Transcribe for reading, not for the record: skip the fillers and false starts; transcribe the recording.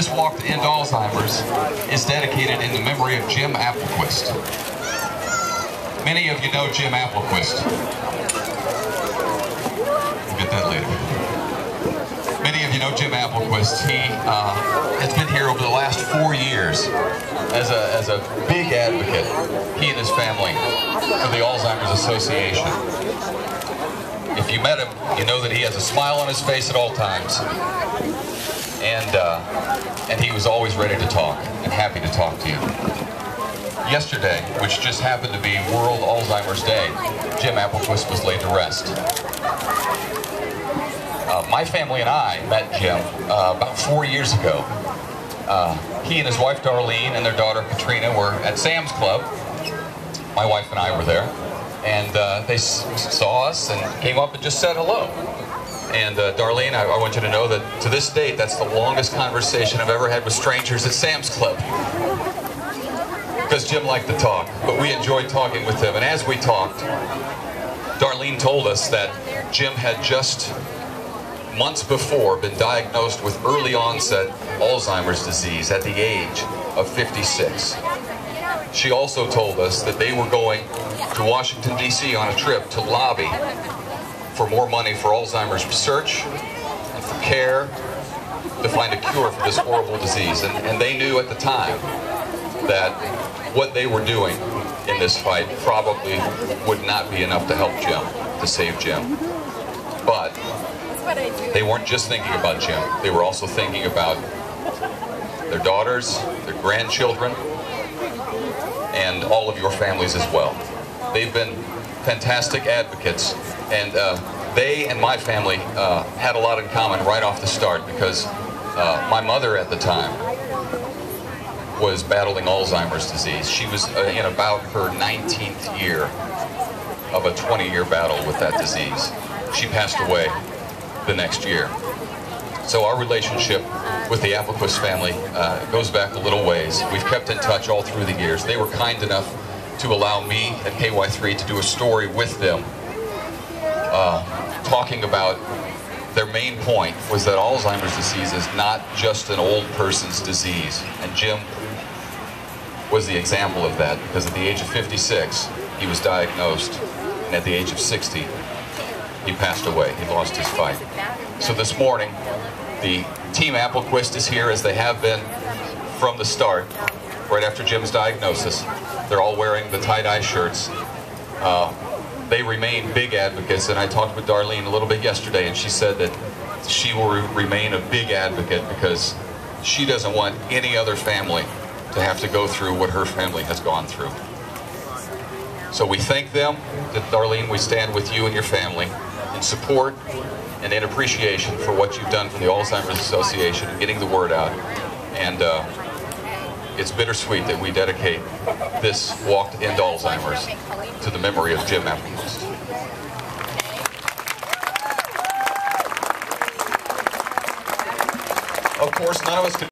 This walk to end Alzheimer's is dedicated in the memory of Jim Appelquist. Many of you know Jim Appelquist. We'll get that later. Many of you know Jim Appelquist. He has been here over the last 4 years as a big advocate, he and his family, for the Alzheimer's Association. If you met him, you know that he has a smile on his face at all times. And he was always ready to talk and happy to talk to you. Yesterday, which just happened to be World Alzheimer's Day, Jim Appelquist was laid to rest. My family and I met Jim about 4 years ago. He and his wife Darlene and their daughter Katrina were at Sam's Club. My wife and I were there, and they saw us and came up and just said hello. And Darlene, I want you to know that to this date, that's the longest conversation I've ever had with strangers at Sam's Club. Because Jim liked to talk, but we enjoyed talking with him. And as we talked, Darlene told us that Jim had just months before been diagnosed with early onset Alzheimer's disease at the age of 56. She also told us that they were going to Washington, D.C. on a trip to lobby for more money for Alzheimer's research and for care to find a cure for this horrible disease. And they knew at the time that what they were doing in this fight probably would not be enough to help Jim, to save Jim. But they weren't just thinking about Jim. They were also thinking about their daughters, their grandchildren, and all of your families as well. They've been fantastic advocates, and they and my family had a lot in common right off the start, because my mother at the time was battling Alzheimer's disease. She was in about her 19th year of a 20-year battle with that disease. She passed away the next year. So our relationship with the Appelquist family goes back a little ways. We've kept in touch all through the years. They were kind enough to allow me at KY3 to do a story with them, talking about their main point was that Alzheimer's disease is not just an old person's disease. And Jim was the example of that, because at the age of 56, he was diagnosed, and at the age of 60, he passed away. He lost his fight. So this morning, the Team Appelquist is here, as they have been from the start, right after Jim's diagnosis. They're all wearing the tie-dye shirts. They remain big advocates, and I talked with Darlene a little bit yesterday, and she said that she will remain a big advocate because she doesn't want any other family to have to go through what her family has gone through. So we thank them. Darlene, we stand with you and your family in support and in appreciation for what you've done for the Alzheimer's Association and getting the word out. And it's bittersweet that we dedicate this walk to end Alzheimer's to the memory of Jim Appelquist. Of course, none of us could